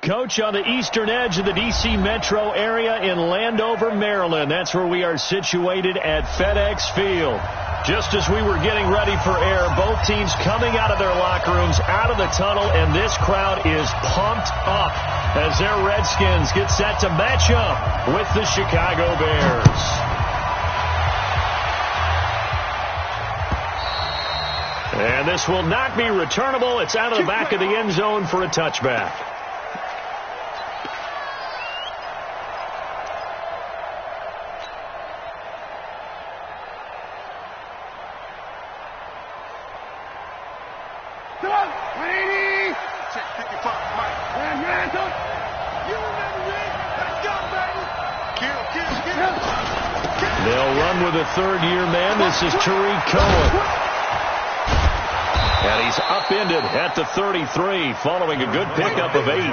Coach, on the eastern edge of the D.C. metro area in Landover, Maryland. That's where we are situated at FedEx Field. Just as we were getting ready for air, both teams coming out of their locker rooms, out of the tunnel, and this crowd is pumped up as their Redskins get set to match up with the Chicago Bears. And this will not be returnable. It's out of the back of the end zone for a touchback. They'll run with a third-year man. This is Tariq Cohen. And he's upended at the 33 following a good pickup of 8.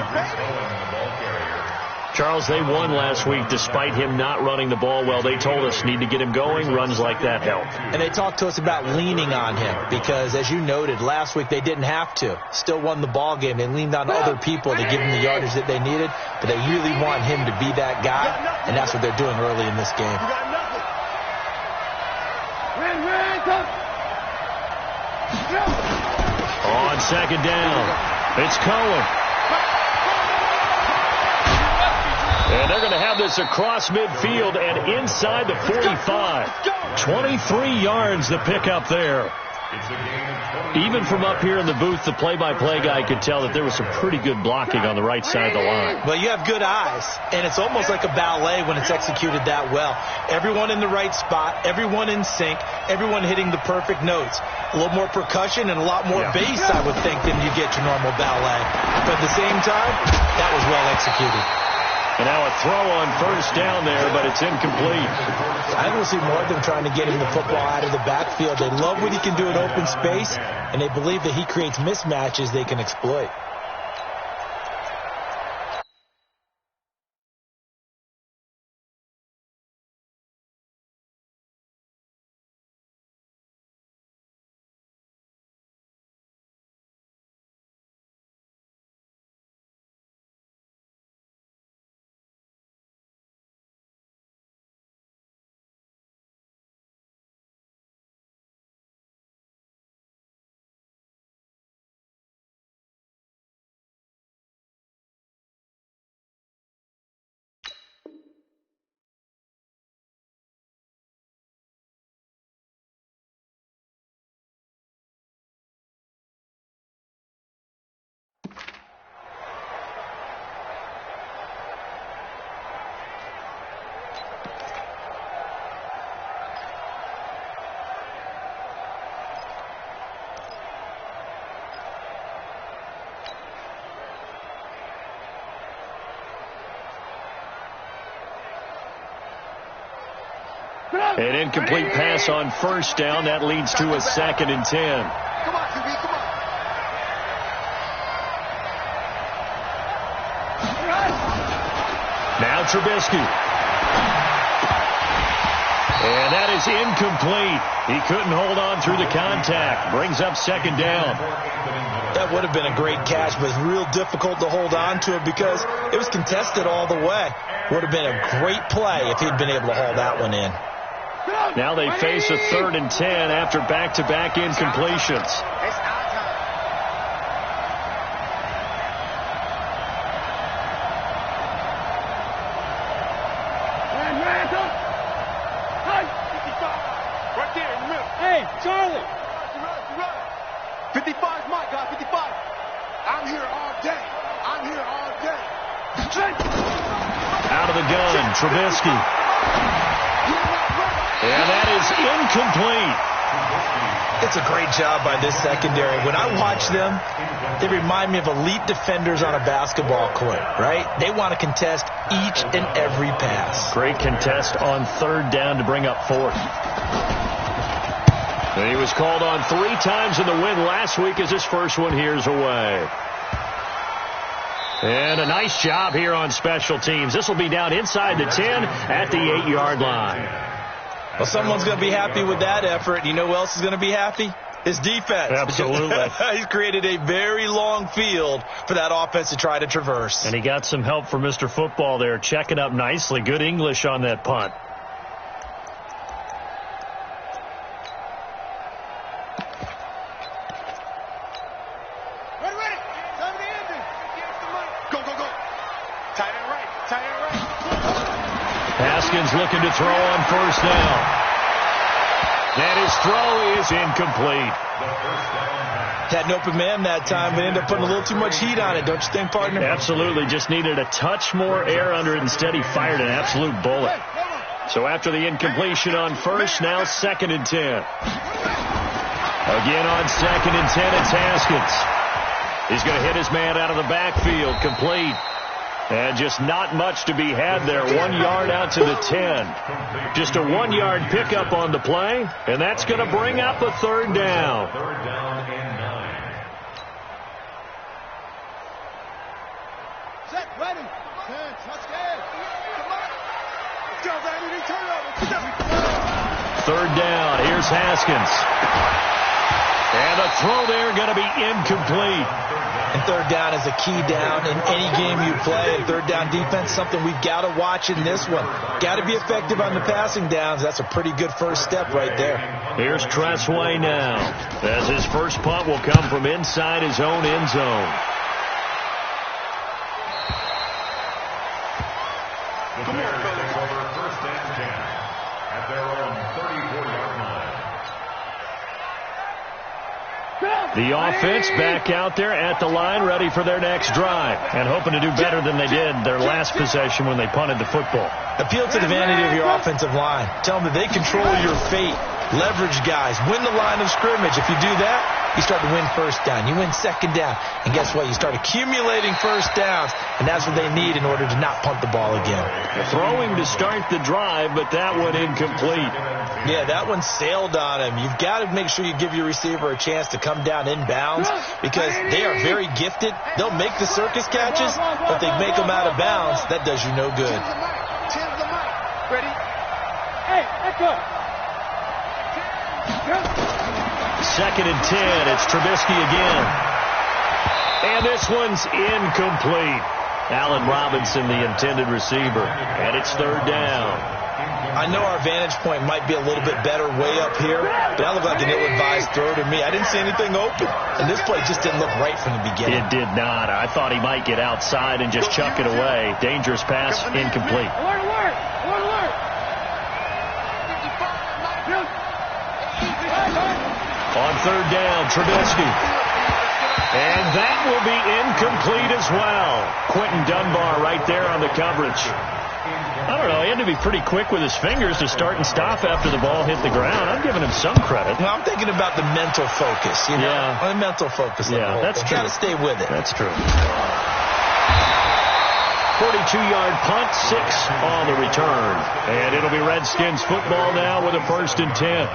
Charles, they won last week despite him not running the ball well. They told us need to get him going. Runs like that help. And they talked to us about leaning on him because, as you noted, last week they didn't have to. Still won the ball game. They leaned on other people to give them the yardage that they needed, but they really want him to be that guy, and that's what they're doing early in this game. On second down, it's Cohen. And they're going to have this across midfield and inside the 45. 23 yards to pick up there. Even from up here in the booth, the play-by-play guy could tell that there was some pretty good blocking on the right side of the line. Well, you have good eyes, and it's almost like a ballet when it's executed that well. Everyone in the right spot, everyone in sync, everyone hitting the perfect notes. A little more percussion and a lot more bass, I would think, than you get your normal ballet. But at the same time, that was well executed. And now a throw on first down there, but it's incomplete. I don't see more of them trying to get him the football out of the backfield. They love what he can do in open space, and they believe that he creates mismatches they can exploit. An incomplete pass on first down. That leads to a 2nd and 10. Come on, QB, come on. Now Trubisky. And that is incomplete. He couldn't hold on through the contact. Brings up 2nd down. That would have been a great catch, but it's real difficult to hold on to it because it was contested all the way. Would have been a great play if he'd been able to haul that one in. Now they face a 3rd and 10 after back-to-back incompletions. Hey, Charlie. 55 is my guy, 55. I'm here all day. I'm here all day. Out of the gun, Trubisky. And that is incomplete. It's a great job by this secondary. When I watch them, they remind me of elite defenders on a basketball court, right? They want to contest each and every pass. Great contest on 3rd down to bring up 4th. And he was called on 3 times in the win last week as his first one here's away. And a nice job here on special teams. This will be down inside the 10 at the 8-yard line. Well, someone's going to be happy with that effort. You know who else is going to be happy? His defense. Absolutely. He's created a very long field for that offense to try to traverse. And he got some help from Mr. Football there, checking up nicely. Good English on that punt. Ready. Time to end it. Go. Tight end right. Haskins looking to throw on first down. And his throw is incomplete. Had an open man that time, but ended up putting a little too much heat on it, don't you think, partner? Absolutely. Just needed a touch more air under it. Instead, he fired an absolute bullet. So after the incompletion on first, now 2nd and 10. Again on 2nd and 10, it's Haskins. He's going to hit his man out of the backfield, complete. And just not much to be had there. 1 yard out to the 10. Just a 1 yard pickup on the play, and that's going to bring up a 3rd down. Set, ready. Touchdown. Let's go, baby. Turn over. 3rd down. Here's Haskins. And a throw there going to be incomplete. And 3rd down is a key down in any game you play. And 3rd down defense, something we've got to watch in this one. Got to be effective on the passing downs. That's a pretty good first step right there. Here's Tressway now, as his first punt will come from inside his own end zone. Come on, fellas. First and 10 at their own 34-yard line. The offense back out there at the line, ready for their next drive, and hoping to do better than they did their last possession when they punted the football. Appeal to the vanity of your offensive line. Tell them that they control your fate. Leverage guys. Win the line of scrimmage. If you do that, you start to win first down. You win 2nd down. And guess what? You start accumulating first downs, and that's what they need in order to not punt the ball again. Throwing to start the drive, but that one incomplete. Yeah, that one sailed on him. You've got to make sure you give your receiver a chance to come down inbounds because they are very gifted. They'll make the circus catches, but they make them out of bounds. That does you no good. Ready? Hey, let's go. 2nd and 10. It's Trubisky again. And this one's incomplete. Allen Robinson, the intended receiver. And it's 3rd down. I know our vantage point might be a little bit better way up here, but that looked like an ill-advised throw to me. I didn't see anything open, and this play just didn't look right from the beginning. It did not. I thought he might get outside and just chuck it away. Dangerous pass, incomplete. Alert. On 3rd down, Trubisky. And that will be incomplete as well. Quentin Dunbar right there on the coverage. I don't know. He had to be pretty quick with his fingers to start and stop after the ball hit the ground. I'm giving him some credit. Well, I'm thinking about the mental focus, you know? Yeah. The mental focus. Yeah, that's true. Got to stay with it. That's true. 42-yard punt, 6 on the return. And it'll be Redskins football now with a 1st and 10.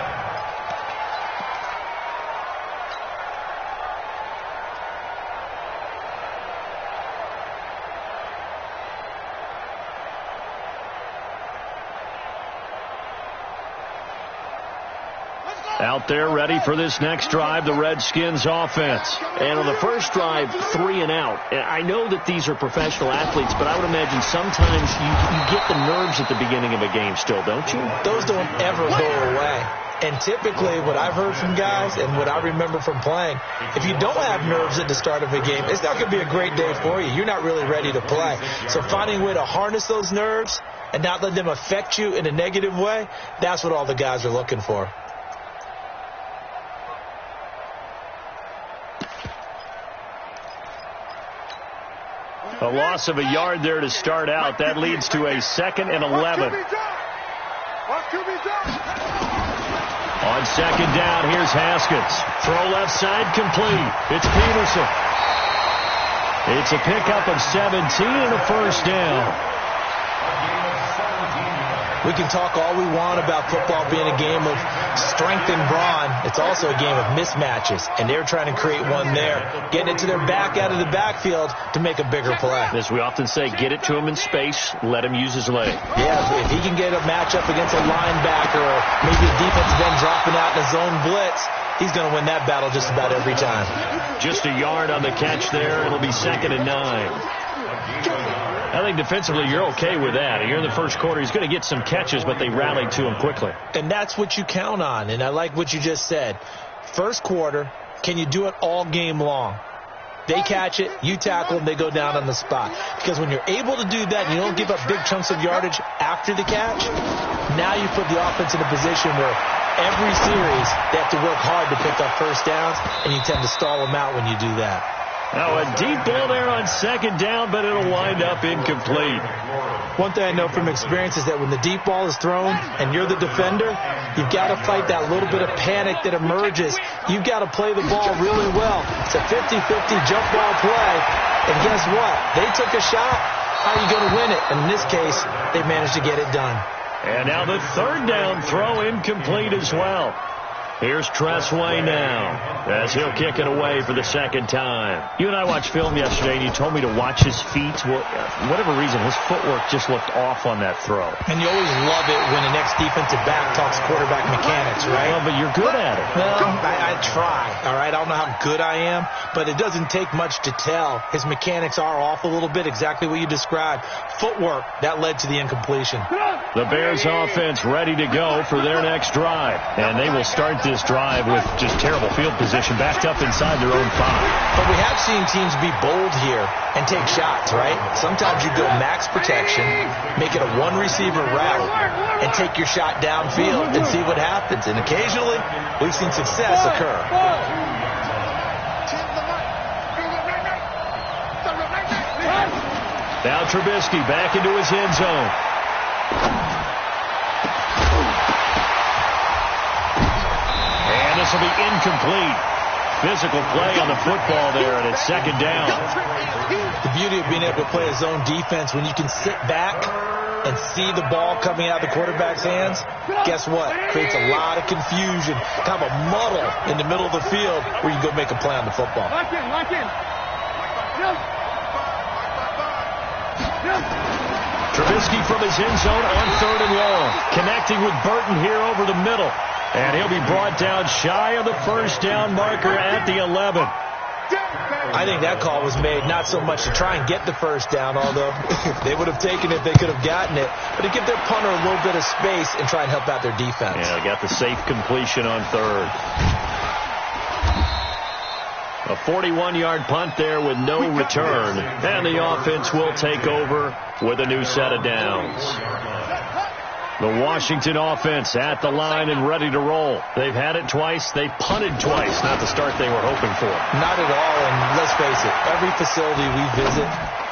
Out there ready for this next drive, the Redskins offense. And on the first drive, 3 and out. And I know that these are professional athletes, but I would imagine sometimes you get the nerves at the beginning of a game still, don't you? Those don't ever go away. And typically what I've heard from guys and what I remember from playing, if you don't have nerves at the start of a game, it's not going to be a great day for you. You're not really ready to play. So finding a way to harness those nerves and not let them affect you in a negative way, that's what all the guys are looking for. A loss of a yard there to start out. That leads to a 2nd and 11. On 2nd down, here's Haskins. Throw left side, complete. It's Peterson. It's a pickup of 17 and a 1st down. We can talk all we want about football being a game of strength and brawn. It's also a game of mismatches, and they're trying to create one there, getting it to their back out of the backfield to make a bigger play. As we often say, get it to him in space, let him use his leg. Yeah, if he can get a matchup against a linebacker or maybe a defensive end dropping out in a zone blitz, he's going to win that battle just about every time. Just a yard on the catch there. It'll be 2nd and 9. I think defensively you're okay with that. You're in the first quarter. He's going to get some catches, but they rallied to him quickly. And that's what you count on. And I like what you just said. First quarter, can you do it all game long? They catch it, you tackle them, they go down on the spot. Because when you're able to do that and you don't give up big chunks of yardage after the catch, now you put the offense in a position where every series they have to work hard to pick up first downs, and you tend to stall them out when you do that. Now a deep ball there on 2nd down, but it'll wind up incomplete. One thing I know from experience is that when the deep ball is thrown and you're the defender, you've got to fight that little bit of panic that emerges. You've got to play the ball really well. It's a 50-50 jump ball play. And guess what? They took a shot. How are you going to win it? And in this case, they managed to get it done. And now the 3rd down throw incomplete as well. Here's Tressway now as he'll kick it away for the 2nd time. You and I watched film yesterday, and you told me to watch his feet. Well, for whatever reason, his footwork just looked off on that throw. And you always love it when the next defensive back talks quarterback mechanics, right? Well, but you're good at it. Well, I try, all right? I don't know how good I am, but it doesn't take much to tell. His mechanics are off a little bit, exactly what you described. Footwork, that led to the incompletion. The Bears offense ready to go for their next drive. And they will start this drive with just terrible field position backed up inside their own 5. But we have seen teams be bold here and take shots, right? Sometimes you go max protection, make it a one-receiver route, and take your shot downfield and see what happens. And occasionally, we've seen success occur. Now Trubisky back into his end zone. And this will be incomplete. Physical play on the football there, and it's 2nd down. The beauty of being able to play a zone defense, when you can sit back and see the ball coming out of the quarterback's hands, guess what? Creates a lot of confusion, kind of a muddle in the middle of the field where you go make a play on the football. Lock in. Trubisky from his end zone on 3rd and long. Connecting with Burton here over the middle. And he'll be brought down shy of the first down marker at the 11. I think that call was made not so much to try and get the first down, although they would have taken it, they could have gotten it, but to give their punter a little bit of space and try and help out their defense. Yeah, they got the safe completion on 3rd. A 41-yard punt there with no return. And the offense will take over with a new set of downs. The Washington offense at the line and ready to roll. They've had it twice. They punted twice. Not the start they were hoping for. Not at all, and let's face it, every facility we visit,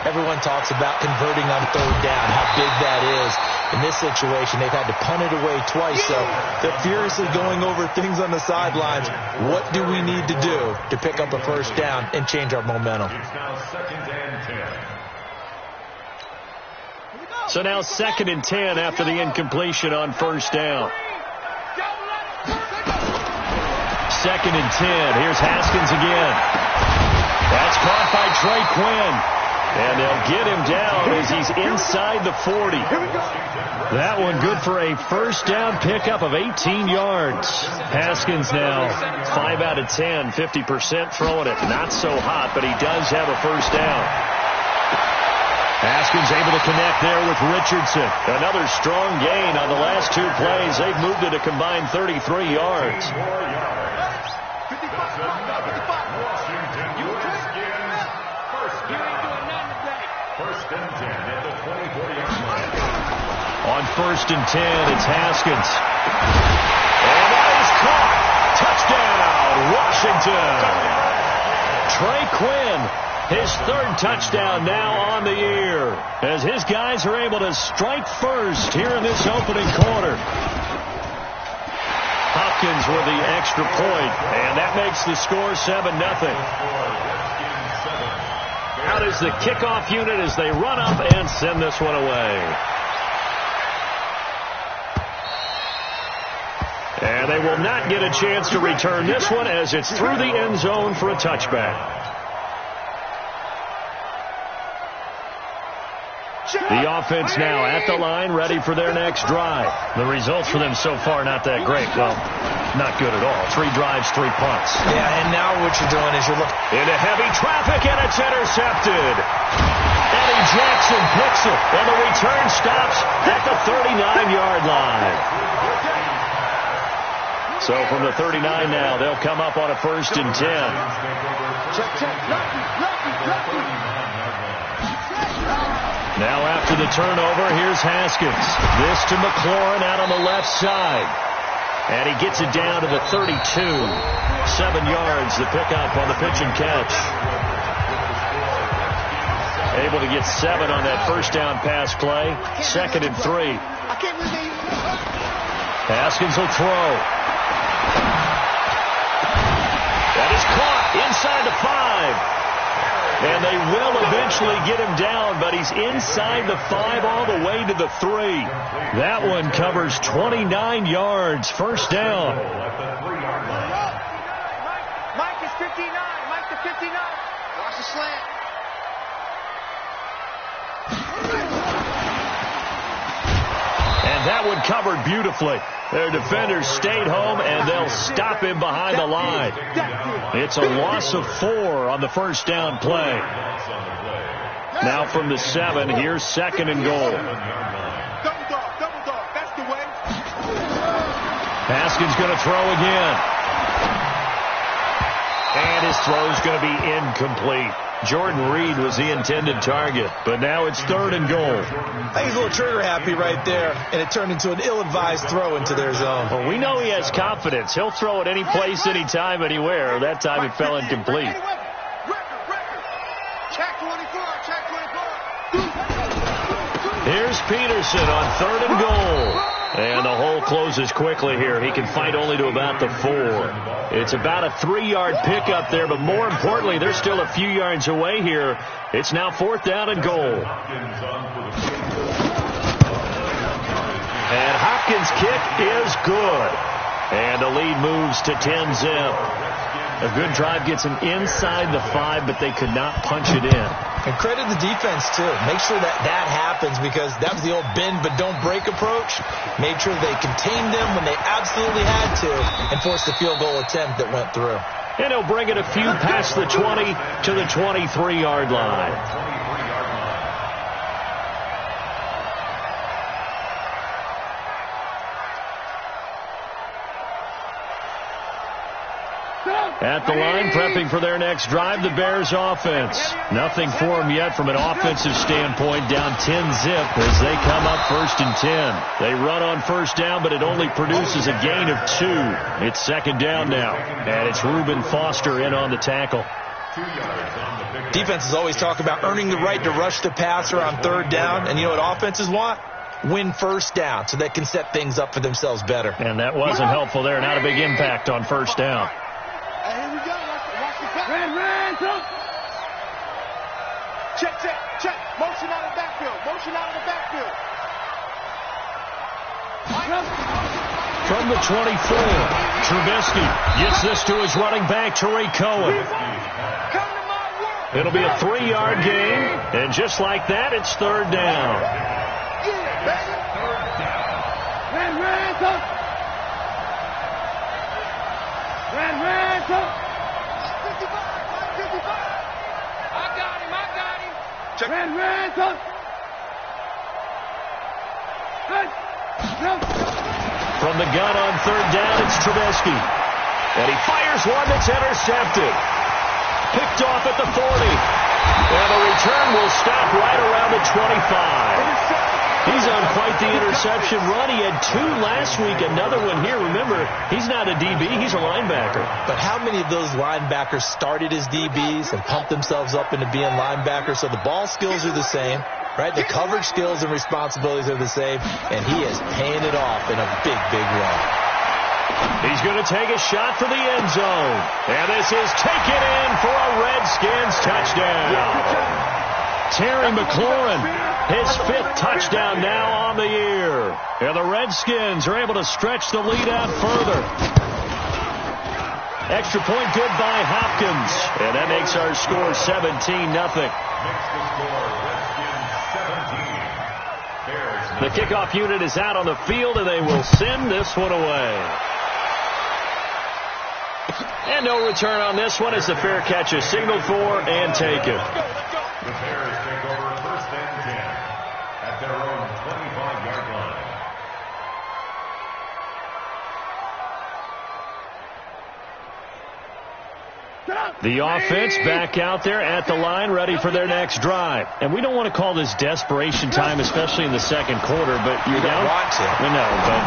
everyone talks about converting on 3rd down, how big that is. In this situation, they've had to punt it away twice, so they're furiously going over things on the sidelines. What do we need to do to pick up a first down and change our momentum? So now 2nd and 10 after the incompletion on first down. 2nd and 10. Here's Haskins again. That's caught by Trey Quinn. And they'll get him down as he's inside the 40. That one good for a first down pickup of 18 yards. Haskins now 5 out of 10, 50% throwing it. Not so hot, but he does have a first down. Haskins able to connect there with Richardson. Another strong gain on the last 2 plays. They've moved it a combined 33 yards. On 1st and 10, it's Haskins. And that is caught. Touchdown, Washington. Trey Quinn, his 3rd touchdown now on the year, as his guys are able to strike first here in this opening quarter. Hopkins with the extra point, and that makes the score 7-0. Out is the kickoff unit as they run up and send this one away. And they will not get a chance to return this one as it's through the end zone for a touchback. The offense now at the line, ready for their next drive. The results for them so far not that great. Well, not good at all. 3 drives, 3 punts. Yeah, and now what you're doing is you're looking into heavy traffic, and it's intercepted. Eddie Jackson picks it, and the return stops at the 39-yard line. So from the 39 now, they'll come up on a 1st and 10. Now after the turnover, here's Haskins. This to McLaurin out on the left side. And he gets it down to the 32. 7 yards, the pickup on the pitch and catch. Able to get 7 on that first down pass play. 2nd and 3. Haskins will throw. That is caught inside the 5. And they will eventually get him down, but he's inside the 5 all the way to the 3. That one covers 29 yards. First down. Mike is 59. Mike to 59. Watch the slant. And that one covered beautifully. Their defenders stayed home, and they'll stop him behind the line. It's a loss of 4 on the first down play. Now from the 7, here's 2nd and goal. Double dog, that's the way. Haskins going to throw again. And his throw's going to be incomplete. Jordan Reed was the intended target, but now it's 3rd and goal. I think he's a little trigger happy right there, and it turned into an ill-advised throw into their zone. Well, we know he has confidence. He'll throw it any place, anytime, anywhere. That time it fell incomplete. Check 24, check 24. Here's Peterson on 3rd and goal. And the hole closes quickly here. He can fight only to about the 4. It's about a 3-yard pickup there, but more importantly, they're still a few yards away here. It's now 4th down and goal. And Hopkins' kick is good. And the lead moves to 10-zip. A good drive gets them inside the 5, but they could not punch it in. And credit the defense, too. Make sure that happens, because that was the old bend but don't break approach. Made sure they contained them when they absolutely had to and forced the field goal attempt that went through. And he'll bring it a few past the 20 to the 23-yard line. At the line, prepping for their next drive, the Bears offense. Nothing for them yet from an offensive standpoint, down 10-zip as they come up 1st and 10. They run on first down, but it only produces a gain of 2. It's 2nd down now, and it's Reuben Foster in on the tackle. Defenses always talk about earning the right to rush the passer on 3rd down, and you know what offenses want? Win first down so they can set things up for themselves better. And that wasn't helpful there. Not a big impact on first down. Here we go. Watch the back. Ran. Check. Motion out of the backfield. From the 24, Trubisky gets this to his running back, Tariq Cohen. It'll be a 3-yard gain, and just like that, it's 3rd down. Check. From the gun on 3rd down, it's Trubisky. And he fires one that's intercepted. Picked off at the 40. And the return will stop right around the 25. He's on quite the interception run. He had 2 last week, another one here. Remember, he's not a DB, he's a linebacker. But how many of those linebackers started as DBs and pumped themselves up into being linebackers? So the ball skills are the same, right? The coverage skills and responsibilities are the same, and he is paying it off in a big run. He's going to take a shot for the end zone. And this is taken in for a Redskins touchdown. Terry McLaurin, his 5th touchdown now on the year. And the Redskins are able to stretch the lead out further. Extra point good by Hopkins. And that makes our score 17-0. Makes the score Redskins 17. The kickoff unit is out on the field, and they will send this one away. And no return on this one as the fair catch is signaled for and taken. The Bears take over 1st and 10 at their own 25-yard line. The offense back out there at the line, ready for their next drive. And we don't want to call this desperation time, especially in the second quarter, but you're down. Want to. No, but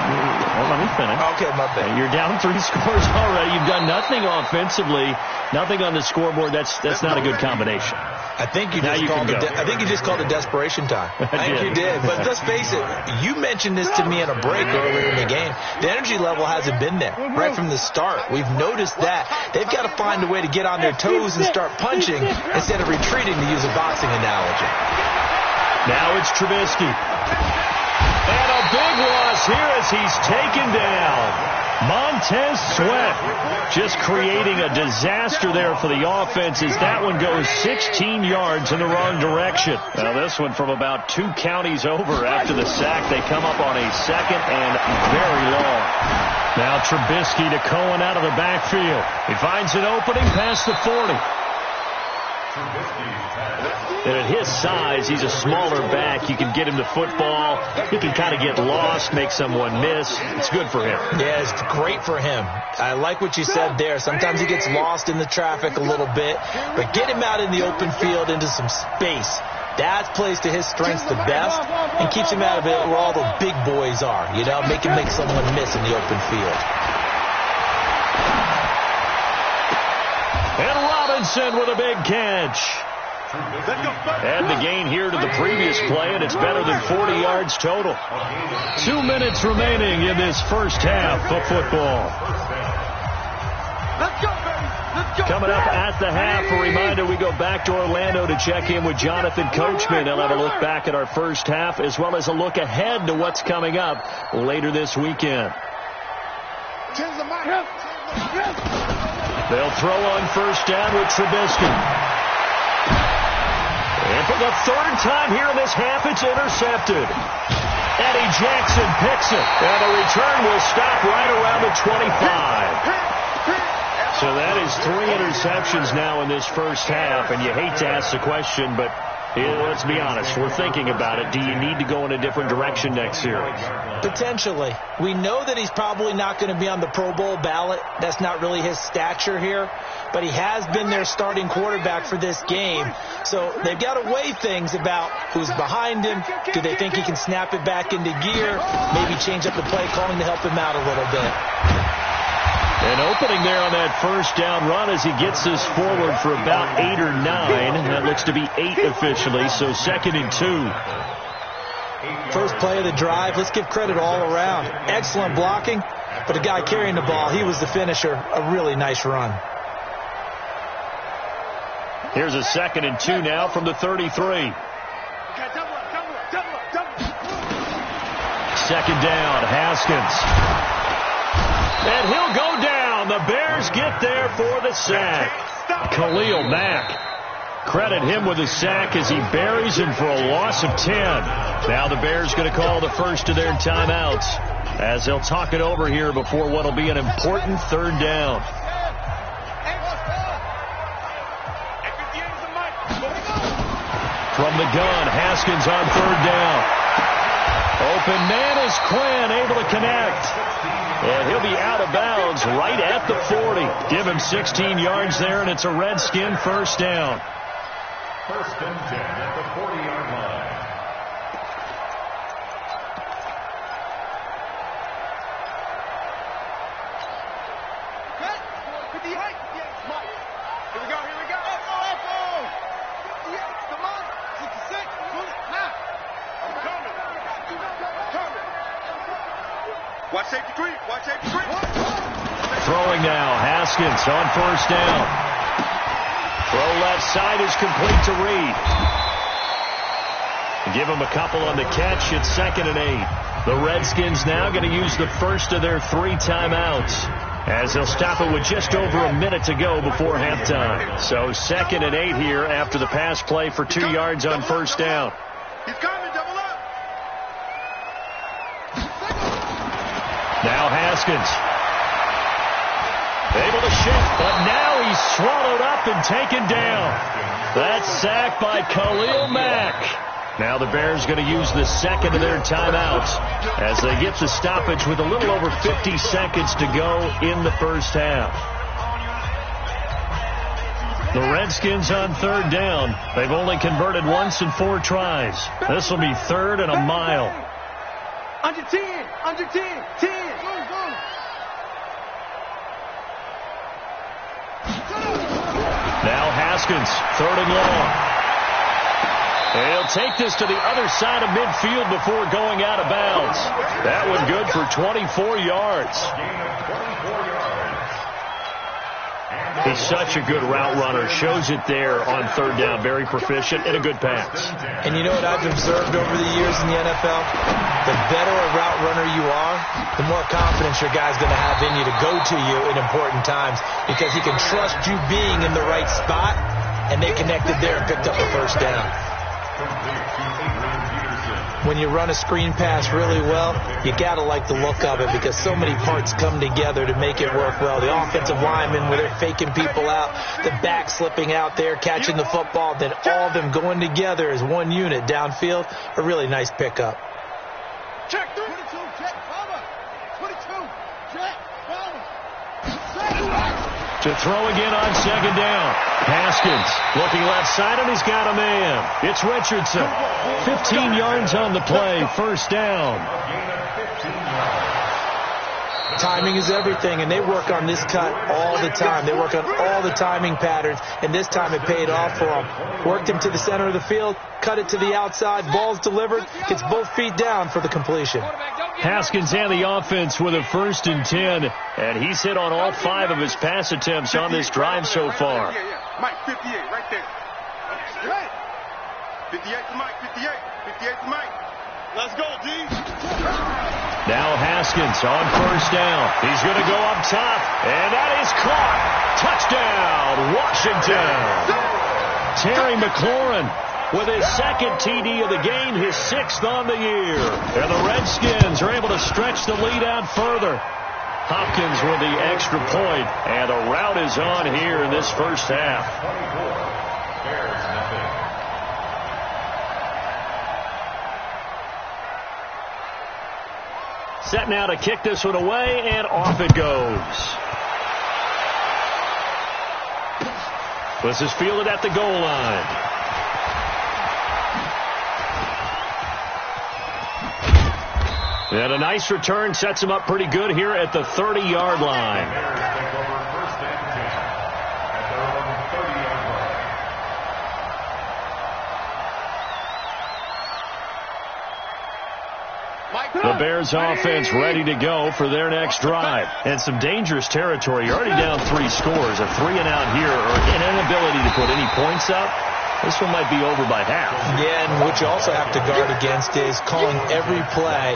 let me finish. Okay, my bad. You're down 3 scores already. You've done nothing offensively, nothing on the scoreboard. That's not a good combination. I think you just called it desperation time. I think you did. But let's face it, you mentioned this to me in a break earlier in the game. The energy level hasn't been there right from the start. We've noticed that. They've got to find a way to get on their toes and start punching instead of retreating, to use a boxing analogy. Now it's Trubisky. And a big loss here as he's taken down. Montez Sweat just creating a disaster there for the offense as that one goes 16 yards in the wrong direction. Now this one from about 2 counties over after the sack. They come up on a second and very long. Now Trubisky to Cohen out of the backfield. He finds an opening past the 40. And at his size, he's a smaller back. You can get him to football. He can kind of get lost, make someone miss. It's good for him. Yeah, it's great for him. I like what you said there. Sometimes he gets lost in the traffic a little bit. But get him out in the open field into some space. That plays to his strengths the best and keeps him out of it where all the big boys are. You know, make someone miss in the open field. And Robinson with a big catch. And the gain here to the previous play, and it's better than 40 yards total. 2 minutes remaining in this first half of football. Coming up at the half, a reminder, we go back to Orlando to check in with Jonathan Coachman. He'll have a look back at our first half as well as a look ahead to what's coming up later this weekend. They'll throw on first down with Trubisky. And for the 3rd time here in this half, it's intercepted. Eddie Jackson picks it. And the return will stop right around the 25. So that is 3 interceptions now in this first half. And you hate to ask the question, but let's be honest. We're thinking about it. Do you need to go in a different direction next series? Potentially. We know that he's probably not going to be on the Pro Bowl ballot. That's not really his stature here. But he has been their starting quarterback for this game. So they've got to weigh things about who's behind him. Do they think he can snap it back into gear? Maybe change up the play calling to help him out a little bit. An opening there on that first down run as he gets this forward for about 8 or 9. That looks to be 8 officially, so 2nd and 2. First play of the drive. Let's give credit all around. Excellent blocking, but the guy carrying the ball, he was the finisher. A really nice run. Here's a 2nd and 2 now from the 33. Second down, Haskins. And he'll go down. The Bears get there for the sack. Khalil Mack. Credit him with a sack as he buries him for a loss of 10. Now the Bears going to call the first of their timeouts as they'll talk it over here before what will be an important 3rd down. From the gun, Haskins on 3rd down. Open man is Quinn, able to connect. And he'll be out of bounds right at the 40. Give him 16 yards there, and it's a Redskin first down. 1st and 10 at the 40-yard line. Here we go. Echo. Come on. 66. Now. I'm coming. Watch safety creep. Throwing now, Haskins on 1st down. Throw left side is complete to Reed. Give him a couple on the catch. It's 2nd and 8. The Redskins now going to use the first of their 3 timeouts as they'll stop it with just over a minute to go before halftime. So 2nd and 8 here after the pass play for 2 yards on 1st down. He's coming. Double up. Haskins. Able to shift, but now he's swallowed up and taken down. That's sacked by Khalil Mack. Now the Bears going to use the second of their timeouts as they get the stoppage with a little over 50 seconds to go in the first half. The Redskins on third down. They've only converted once in 4 tries. This will be third and a mile. Under 10, under 10, 10. Go. Now Haskins, third and long. He'll take this to the other side of midfield before going out of bounds. That one good for 24 yards. He's such a good route runner. Shows it there on third down. Very proficient and a good pass. And you know what I've observed over the years in the NFL? The better a route runner you are, the more confidence your guy's going to have in you to go to you in important times because he can trust you being in the right spot, and they connected there and picked up the first down. When you run a screen pass really well, you got to like the look of it because so many parts come together to make it work well. The offensive linemen, where they're faking people out, the back slipping out there, catching the football, then all of them going together as one unit downfield. A really nice pickup. Check 22, check, cover. 22, check, cover. To throw again on second down. Haskins looking left side, and he's got a man. It's Richardson. 15 yards on the play. First down. Timing is everything, and they work on this cut all the time. They work on all the timing patterns, and this time it paid off for them. Worked him to the center of the field, cut it to the outside, ball's delivered, gets both feet down for the completion. Haskins and the offense with a 1st and 10, and he's hit on all 5 of his pass attempts on this drive so far. Mike, 58, right there. 58 to Mike, 58. 58 to Mike. Let's go, D. Now Haskins on first down. He's going to go up top, and that is caught. Touchdown, Washington. Terry McLaurin with his 2nd TD of the game, his 6th on the year. And the Redskins are able to stretch the lead out further. Hopkins with the extra point, and the route is on here in this first half. Set now to kick this one away, and off it goes. This is fielded at the goal line. And a nice return sets him up pretty good here at the 30-yard line. The Bears offense ready to go for their next drive. And some dangerous territory. You're already down 3 scores. A 3-and-out here, or an inability to put any points up. This one might be over by half. Yeah, and what you also have to guard against is calling every play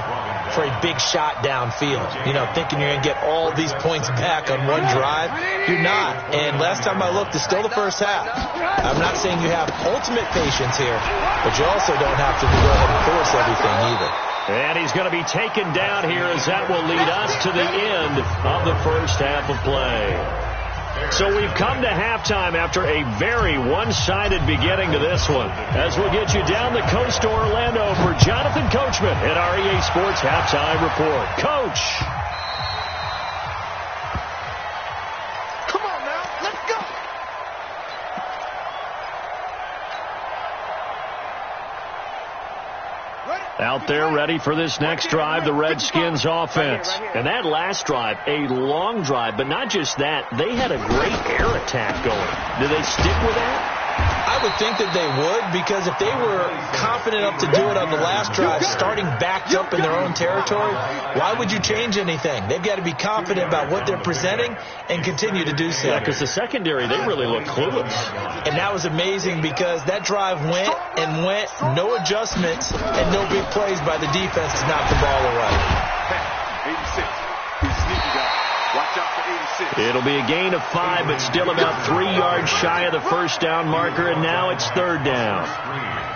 for a big shot downfield. You know, thinking you're going to get all these points back on one drive. You're not. And last time I looked, it's still the first half. I'm not saying you have ultimate patience here, but you also don't have to go ahead and force everything either. And he's going to be taken down here as that will lead us to the end of the first half of play. So we've come to halftime after a very one-sided beginning to this one. As we'll get you down the coast to Orlando for Jonathan Coachman at our EA Sports Halftime Report. Coach. Come on now, let's go. Out there ready for this next drive, the Redskins offense. And that last drive, a long drive, but not just that. They had a great air attack going. Do they stick with that? I would think that they would, because if they were confident enough to do it on the last drive, starting backed up in their own territory, why would you change anything? They've got to be confident about what they're presenting and continue to do so. Yeah, because the secondary, they really look clueless. And that was amazing because that drive went and went, no adjustments, and no big plays by the defense to knock the ball away. 86. He's sneaky, guy. Watch out for 86. It'll be a gain of 5, but still about 3 yards shy of the first down marker, and now it's third down.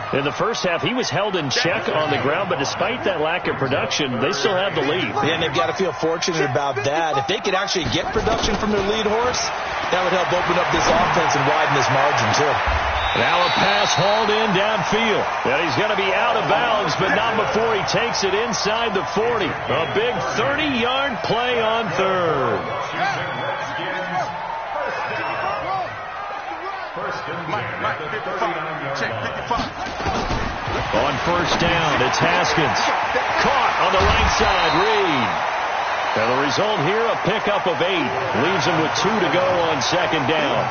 In the first half, he was held in check on the ground, but despite that lack of production, they still have the lead. Yeah, and they've got to feel fortunate about that. If they could actually get production from their lead horse, that would help open up this offense and widen this margin, too. Now a pass hauled in downfield. And he's going to be out of bounds, but not before he takes it inside the 40. A big 30-yard play on third. Check 55. On first down, it's Haskins. Caught on the right side, Reed. And the result here, a pickup of 8. Leaves him with 2 to go on second down.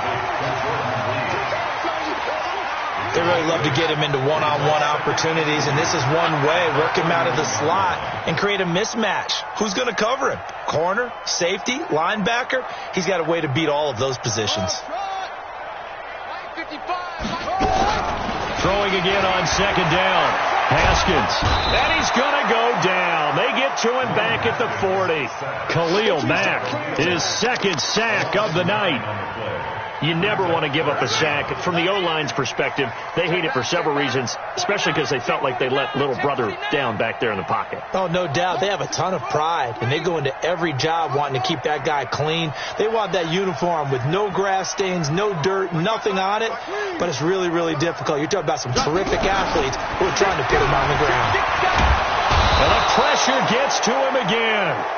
They really love to get him into one-on-one opportunities, and this is one way. Work him out of the slot and create a mismatch. Who's going to cover him? Corner, safety, linebacker? He's got a way to beat all of those positions. Throwing again on second down. Haskins. And he's going to go down. They get to him back at the 40. Khalil Mack, his second sack of the night. You never want to give up a sack. From the O-line's perspective, they hate it for several reasons, especially because they felt like they let little brother down back there in the pocket. Oh, no doubt. They have a ton of pride, and they go into every job wanting to keep that guy clean. They want that uniform with no grass stains, no dirt, nothing on it, but it's really, really difficult. You're talking about some terrific athletes who are trying to put him on the ground. And the pressure gets to him again.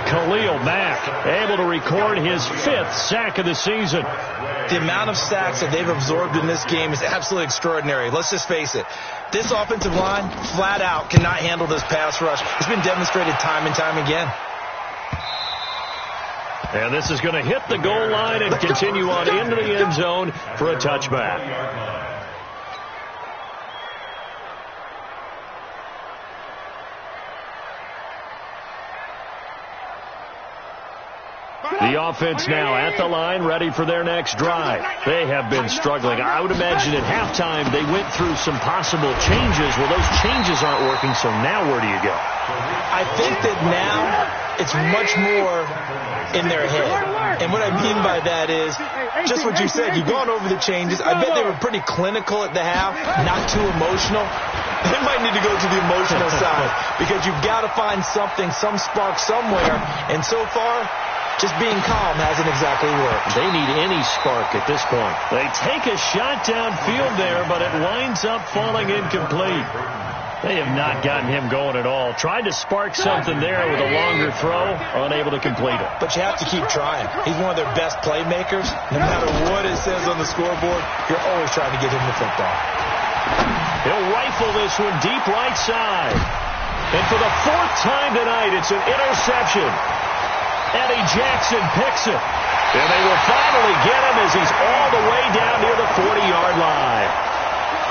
Khalil Mack able to record his 5th sack of the season. The amount of sacks that they've absorbed in this game is absolutely extraordinary. Let's just face it. This offensive line, flat out, cannot handle this pass rush. It's been demonstrated time and time again. And this is going to hit the goal line and continue on into the end zone for a touchback. The offense now at the line, ready for their next drive. They have been struggling. I would imagine at halftime they went through some possible changes. Well, those changes aren't working, so now where do you go? I think that now it's much more in their head. And what I mean by that is just what you said. You've gone over the changes. I bet they were pretty clinical at the half, not too emotional. They might need to go to the emotional side because you've got to find something, some spark somewhere. And so far, just being calm hasn't exactly worked. They need any spark at this point. They take a shot downfield there, but it winds up falling incomplete. They have not gotten him going at all. Tried to spark something there with a longer throw, unable to complete it. But you have to keep trying. He's one of their best playmakers. No matter what it says on the scoreboard, you're always trying to get him the football. He'll rifle this one deep right side. And for the 4th time tonight, it's an interception. Eddie Jackson picks it. And they will finally get him as he's all the way down near the 40-yard line.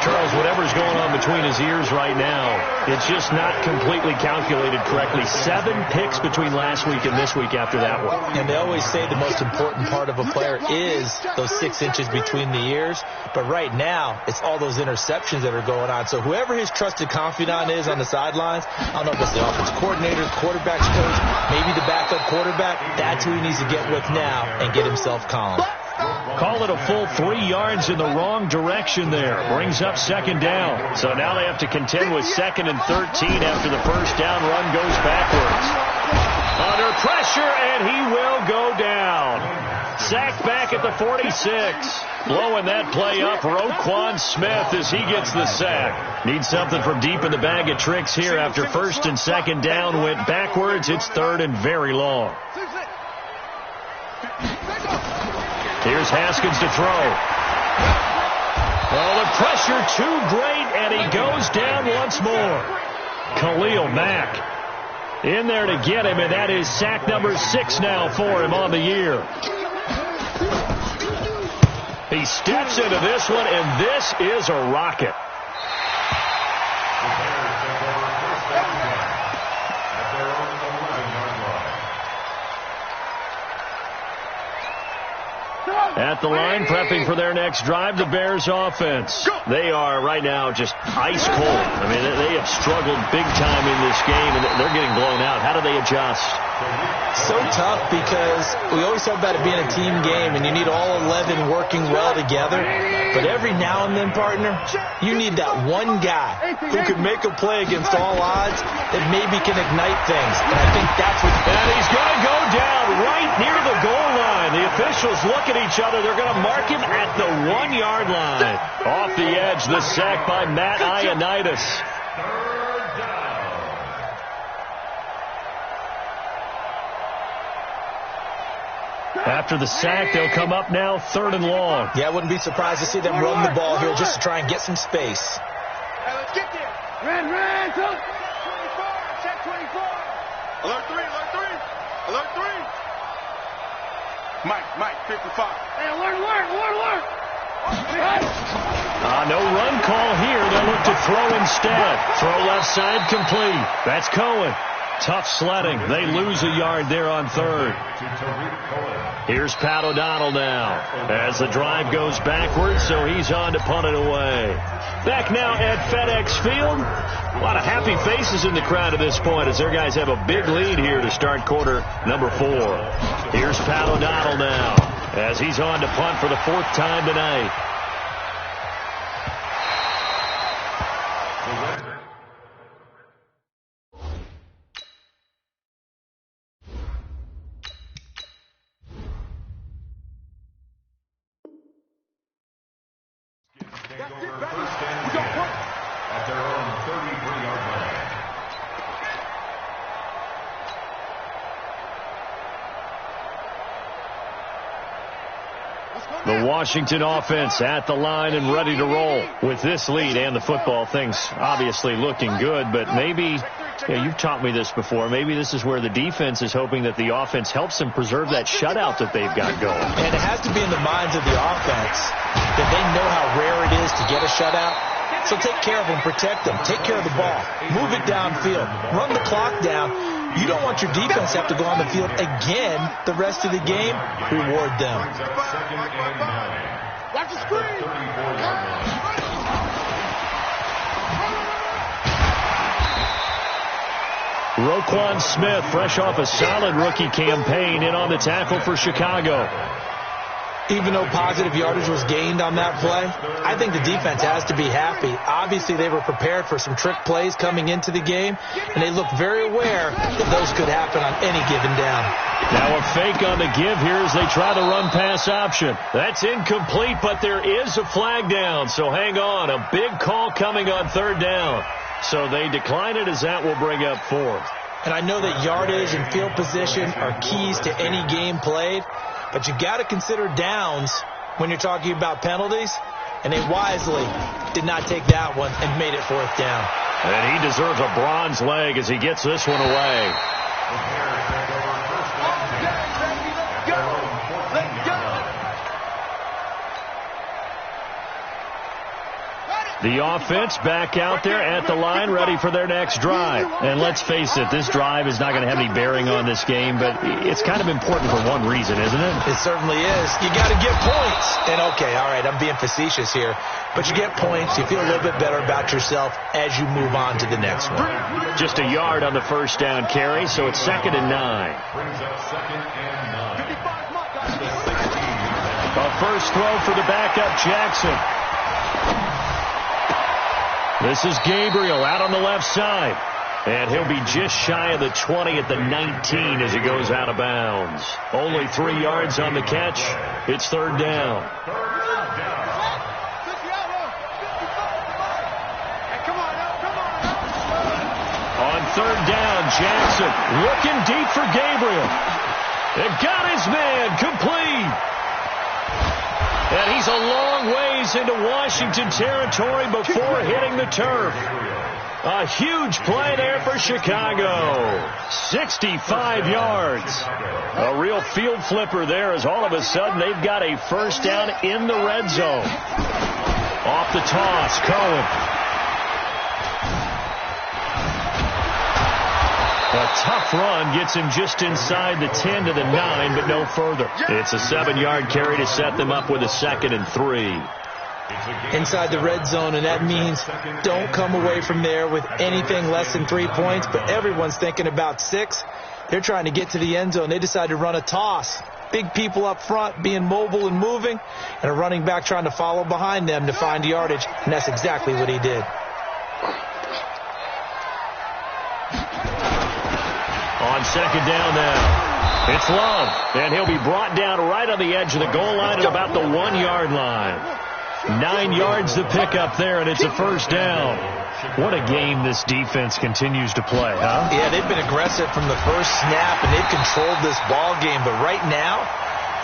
Charles, whatever's going on between his ears right now, it's just not completely calculated correctly. 7 picks between last week and this week after that one. And they always say the most important part of a player is those 6 inches between the ears. But right now, it's all those interceptions that are going on. So whoever his trusted confidant is on the sidelines, I don't know if it's the offense coordinator, quarterback's coach, maybe the backup quarterback, that's who he needs to get with now and get himself calm. Call it a full 3 yards in the wrong direction there. Brings up second down. So now they have to contend with 2nd and 13 after the first down run goes backwards. Under pressure, and he will go down. Sacked back at the 46. Blowing that play up, Roquan Smith as he gets the sack. Needs something from deep in the bag of tricks here after 1st and 2nd down went backwards. It's 3rd and very long. Here's Haskins to throw. Well, the pressure too great, and he goes down once more. Khalil Mack in there to get him, and that is sack number 6 now for him on the year. He steps into this one, and this is a rocket. At the line, prepping for their next drive, the Bears offense. They are right now just ice cold. I mean, they have struggled big time in this game, and they're getting blown out. How do they adjust? So tough because we always talk about it being a team game and you need all 11 working well together. But every now and then, partner, you need that one guy who can make a play against all odds that maybe can ignite things. And I think that's what... And he's going to go down right near the goal line. The officials look at each other. They're going to mark him at the 1-yard line. Off the edge, the sack by Matt Ioannidis. After the sack, they'll come up now 3rd and long. Yeah, I wouldn't be surprised to see them run the ball here just to try and get some space. Hey, let's get there. Run, talk. 24, check 24. Alert 3, alert 3. Alert 3. Mike, 55. Hey, alert. No run call here. They'll look to throw instead. Throw left side complete. That's Cohen. Tough sledding. They lose a yard there on 3rd. Here's Pat O'Donnell now as the drive goes backwards, so he's on to punt it away. Back now at FedEx Field. A lot of happy faces in the crowd at this point as their guys have a big lead here to start quarter number 4. Here's Pat O'Donnell now as he's on to punt for the 4th time tonight. At their own 33-yard line. The Washington offense at the line and ready to roll. With this lead and the football, things obviously looking good, but maybe, you've taught me this before, maybe this is where the defense is hoping that the offense helps them preserve that shutout that they've got going. And it has to be in the minds of the offense that they know how rare it is to get a shutout. So take care of them, protect them, take care of the ball, move it downfield, run the clock down. You don't want your defense to have to go on the field again the rest of the game. Reward them. Watch the screen. Roquan Smith, fresh off a solid rookie campaign, in on the tackle for Chicago. Even though positive yardage was gained on that play, I think the defense has to be happy. Obviously, they were prepared for some trick plays coming into the game, and they look very aware that those could happen on any given down. Now a fake on the give here as they try the run-pass option. That's incomplete, but there is a flag down, so hang on. A big call coming on 3rd down. So they decline it as that will bring up 4th. And I know that yardage and field position are keys to any game played, but you got to consider downs when you're talking about penalties, and they wisely did not take that one and made it 4th down. And he deserves a bronze leg as he gets this one away. The offense back out there at the line, ready for their next drive. And let's face it, this drive is not going to have any bearing on this game, but it's kind of important for one reason, isn't it? It certainly is. You got to get points. And okay, all right, I'm being facetious here, but you get points, you feel a little bit better about yourself as you move on to the next one. Just a yard on the 1st down carry, so it's 2nd and 9. Brings up 2nd and 9. A first throw for the backup, Jackson. This is Gabriel out on the left side. And he'll be just shy of the 20 at the 19 as he goes out of bounds. Only 3 yards on the catch. It's 3rd down. On 3rd down, Jackson looking deep for Gabriel. And got his man complete. And he's a long ways into Washington territory before hitting the turf. A huge play there for Chicago. 65 yards. A real field flipper there as all of a sudden they've got a 1st down in the red zone. Off the toss, Cohen. A tough run gets him just inside the 10 to the 9, but no further. It's a 7-yard carry to set them up with a 2nd and 3. Inside the red zone, and that means don't come away from there with anything less than 3 points, but everyone's thinking about 6. They're trying to get to the end zone. They decide to run a toss. Big people up front being mobile and moving, and a running back trying to follow behind them to find yardage, and that's exactly what he did. On second down now, it's Love, and he'll be brought down right on the edge of the goal line at about the 1-yard line. 9 yards to pick up there, and it's a first down. What a game this defense continues to play, huh? Yeah, they've been aggressive from the first snap, and they've controlled this ball game. But right now,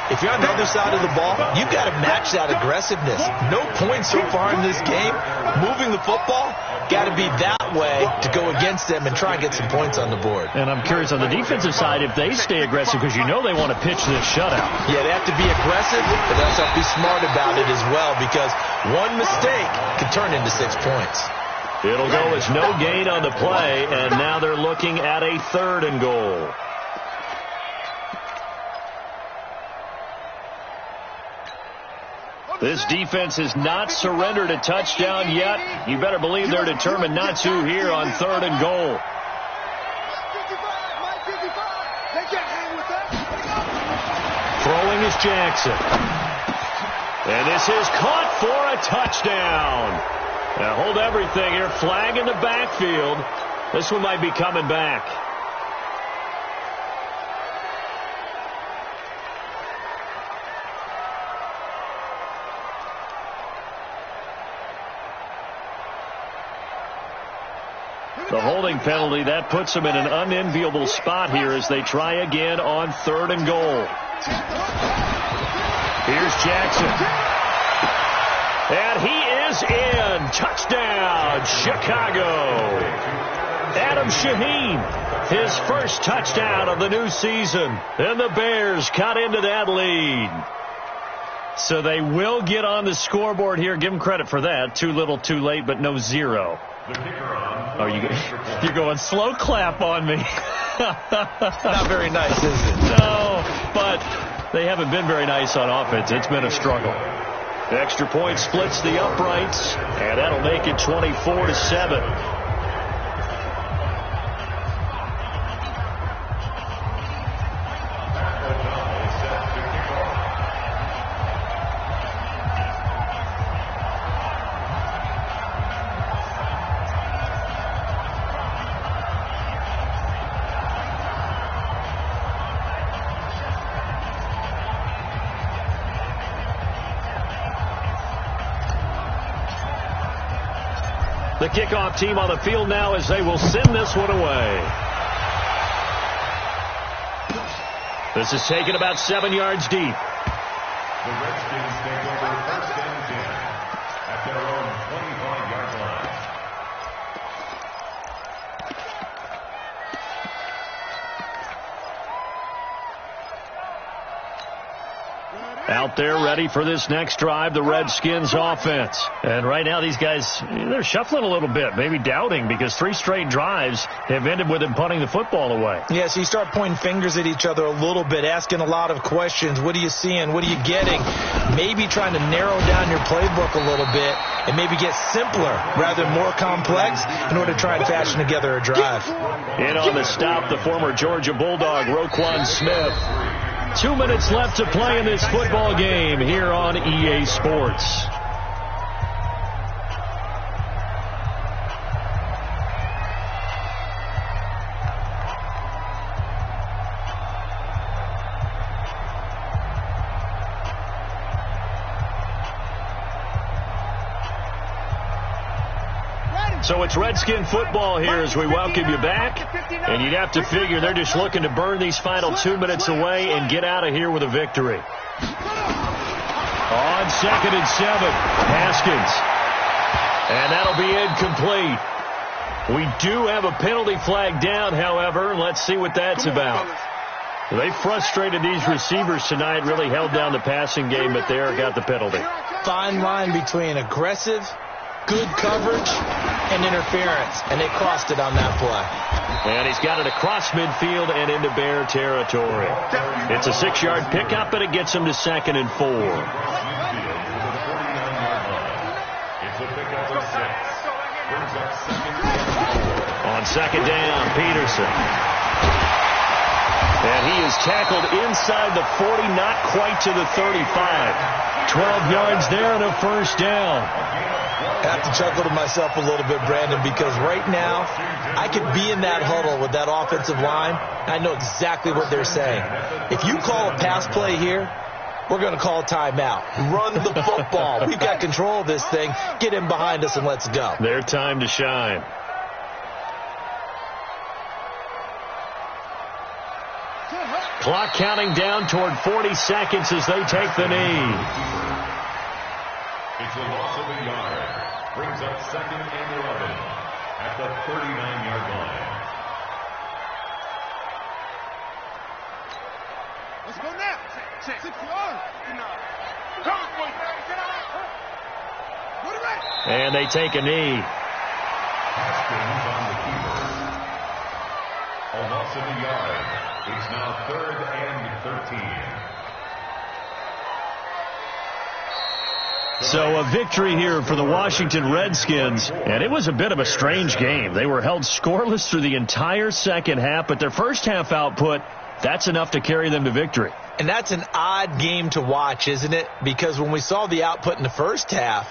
if you're on the other side of the ball, you've got to match that aggressiveness. No points so far in this game. Moving the football, got to be that way to go against them and try and get some points on the board. And I'm curious on the defensive side if they stay aggressive, because you know they want to pitch this shutout. Yeah, they have to be aggressive, but they also have to be smart about it as well, because one mistake can turn into 6 points. It'll go as no gain on the play, and now they're looking at a 3rd and goal. This defense has not surrendered a touchdown yet. You better believe they're determined not to here on 3rd and goal. Throwing is Jackson. And this is caught for a touchdown. Now hold everything here. Flag in the backfield. This one might be coming back. The holding penalty, that puts them in an unenviable spot here as they try again on 3rd and goal. Here's Jackson. And he is in. Touchdown, Chicago. Adam Shaheen, his first touchdown of the new season. And the Bears cut into that lead. So they will get on the scoreboard here. Give them credit for that. Too little, too late, but no 0. Oh, you're going slow clap on me. Not very nice, is it? No, but they haven't been very nice on offense. It's been a struggle. The extra point splits the uprights, and that'll make it 24-7. The kickoff team on the field now as they will send this one away. This is taken about 7 yards deep. The Redskins take over 1st and 10 at their own 25-yard line. Out there ready for this next drive, the Redskins offense. And right now these guys, they're shuffling a little bit, maybe doubting, because 3 straight drives have ended with them punting the football away. Yeah, so you start pointing fingers at each other a little bit, asking a lot of questions. What are you seeing? What are you getting? Maybe trying to narrow down your playbook a little bit and maybe get simpler rather than more complex in order to try and fashion together a drive. In on the stop, the former Georgia Bulldog, Roquan Smith. 2 minutes left to play in this football game here on EA Sports. So it's Redskin football here as we welcome you back. And you'd have to figure they're just looking to burn these final 2 minutes away and get out of here with a victory. On 2nd and 7, Haskins. And that'll be incomplete. We do have a penalty flag down, however. Let's see what that's about. They frustrated these receivers tonight, really held down the passing game, but there got the penalty. Fine line between aggressive, good coverage, and interference, and they crossed it on that play. And he's got it across midfield and into Bear territory. It's a 6-yard pickup, and it gets him to 2nd and 4. It's a pickup of 6. Brings up 2nd. On 2nd down, Peterson. And he is tackled inside the 40, not quite to the 35. 12 yards there and a first down. I have to chuckle to myself a little bit, Brandon, because right now I could be in that huddle with that offensive line. I know exactly what they're saying. If you call a pass play here, we're going to call a timeout. Run the football. We've got control of this thing. Get in behind us and let's go. Their time to shine. Clock counting down toward 40 seconds as they take the knee. It's a loss of a yard. Brings up 2nd and 11 at the 39-yard line. Let's go now. 6-yard. And they take a knee. Haskins on the keeper. A loss of a yard. It's now 3rd and 13. So a victory here for the Washington Redskins, and it was a bit of a strange game. They were held scoreless through the entire second half, but their first half output, that's enough to carry them to victory. And that's an odd game to watch, isn't it? Because when we saw the output in the first half,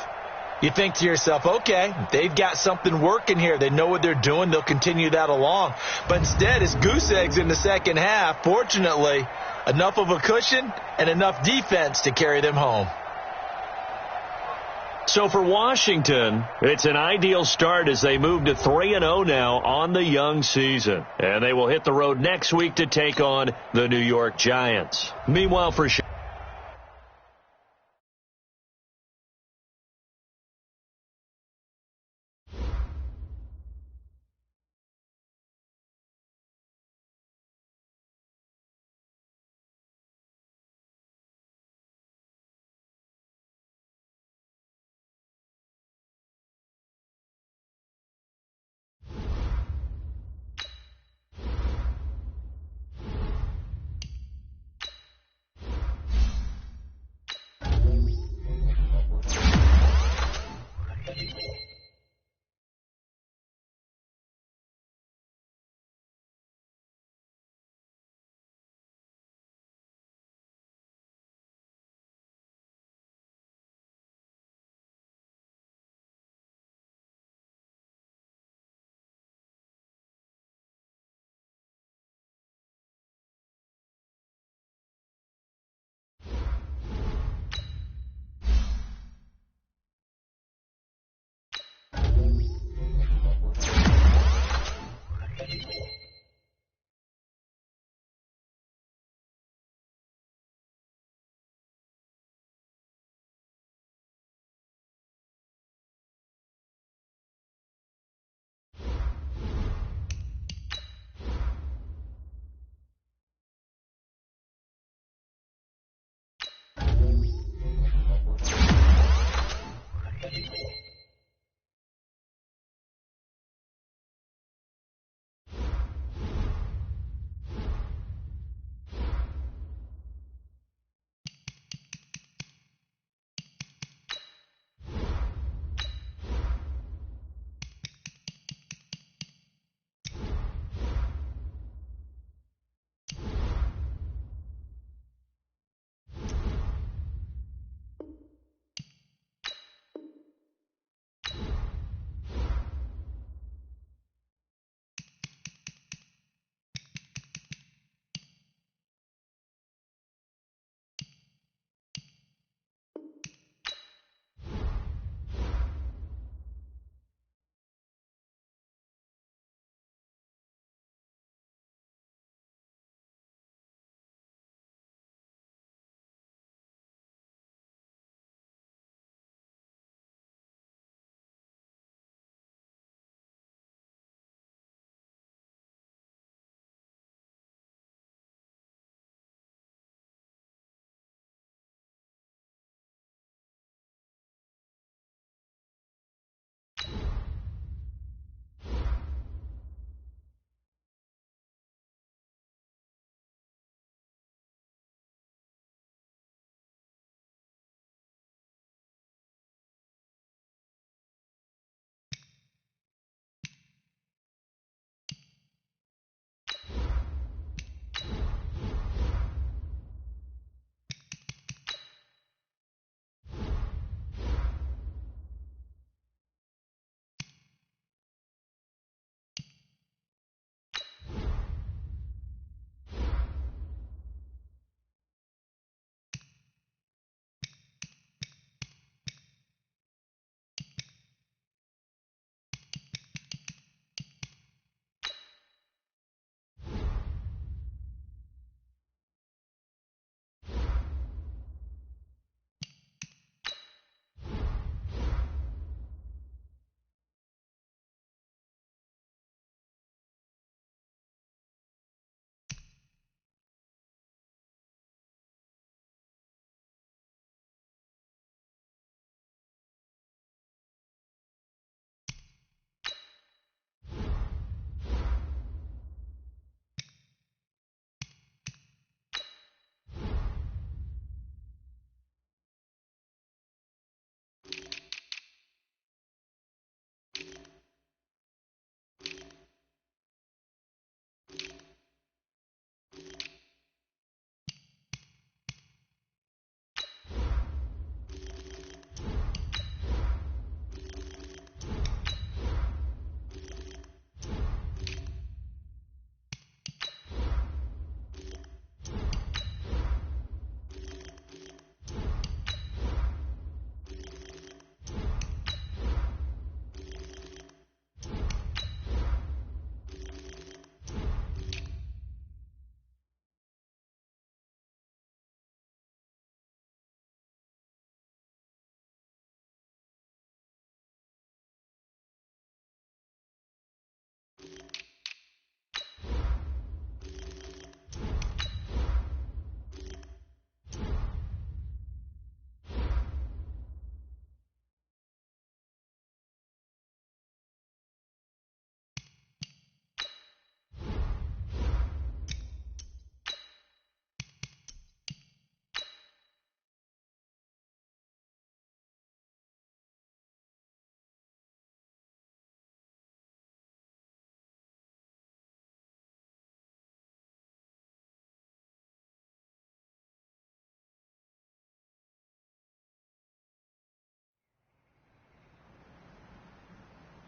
you think to yourself, okay, they've got something working here. They know what they're doing. They'll continue that along. But instead, it's goose eggs in the second half. Fortunately, enough of a cushion and enough defense to carry them home. So for Washington, it's an ideal start as they move to 3-0 now on the young season. And they will hit the road next week to take on the New York Giants. Meanwhile, for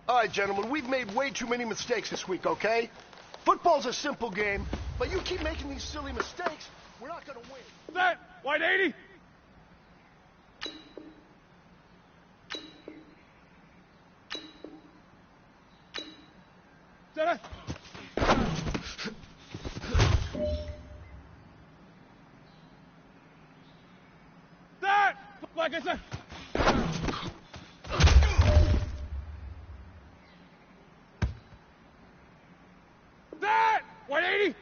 All right, gentlemen, we've made way too many mistakes this week, okay? Football's a simple game, but you keep making these silly mistakes, we're not going to win. Set! Wide 80! Set! Set! Like I said. Set! 180!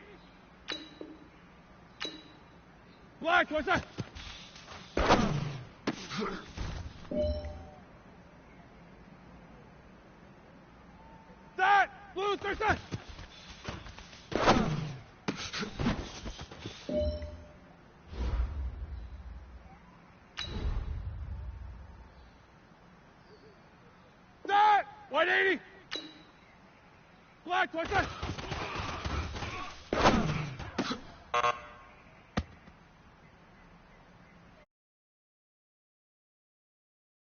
Black, what's that? Set! Blue, third set! Set! 180! Black, what's that?